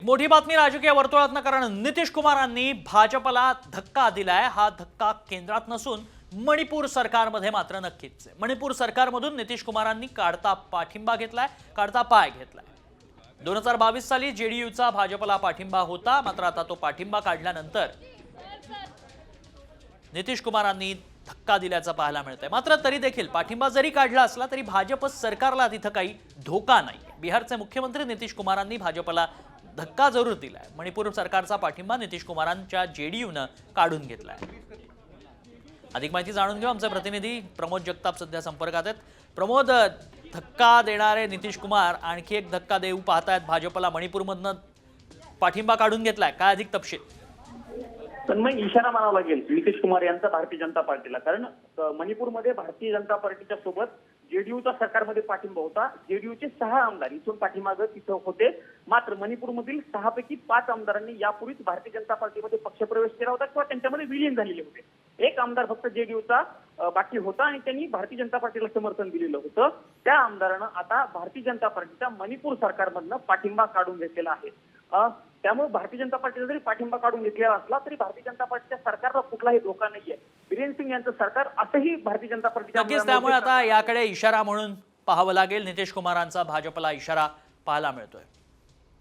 मोठी बातमी राजकीय वर्तुळातनं, कारण नितीश कुमारांनी भाजपला धक्का दिलाय। हा धक्का केंद्रात नसून मणिपूर सरकारमध्ये मात्र नक्कीच आहे। मणिपूर सरकारमधून नितीश कुमारांनी काढता पाठिंबा घेतलाय, काढता पाय घेतलाय। 2022 साली जेडीयूचा भाजपला पाठिंबा होता, मात्र आता तो पाठिंबा काढल्यानंतर नितीश कुमारांनी धक्का दिल्याचं पाहायला मिळतंय। मात्र तरी देखील पाठिंबा जरी काढला असला तरी भाजप सरकारला तिथं काही धोका नाही। बिहारचे मुख्यमंत्री नितीश कुमारांनी भाजपला धक्का जरूर दिलाय। मणिपूर सरकारचा पाठिंबा नितीश कुमारांच्या जेडीयूनं काढून घेतलाय। अधिक माहिती जाणून घेऊ, आमचे प्रतिनिधी प्रमोद जगताप सध्या संपर्कात आहेत। प्रमोद, धक्का देणारे नितीश कुमार आणखी एक धक्का देऊ पाहतायत भाजपला, मणिपूरमधनं पाठिंबा काढून घेतलाय, काय अधिक तपशील? तन्मय, इशारा मानावा लागेल नितीश कुमार यांचा भारतीय जनता पार्टीला, कारण मणिपूरमध्ये भारतीय जनता पार्टीच्या सोबत जेडीयूचा सरकारमध्ये पाठिंबा होता। जेडीयूचे 6 आमदार इथून पाठीमागे तिथं होते, मात्र मणिपूरमधील 6 पैकी 5 आमदारांनी यापूर्वीच भारतीय जनता पार्टीमध्ये पक्षप्रवेश केला होता किंवा त्यांच्यामध्ये विलीन झालेले होते। एक आमदार फक्त जेडीयूचा बाकी होता आणि त्यांनी भारतीय जनता पार्टीला समर्थन दिलेलं होतं। त्या आमदारानं आता भारतीय जनता पार्टीच्या मणिपूर सरकारमधनं पाठिंबा काढून घेतलेला आहे। त्यामुळे भारतीय जनता पार्टीचा जरी पाठिंबा काढून घेतलेला असला तरी भारतीय जनता पार्टीच्या सरकारला कुठलाही धोका नाहीये। बिरेन सिंग यांचं सरकार असंही भारतीय जनता पार्टीच्या नक्कीच, त्यामुळे आता याकडे इशारा म्हणून पाहावं लागेल। नितीश कुमारांचा भाजपला इशारा पाहायला मिळतोय।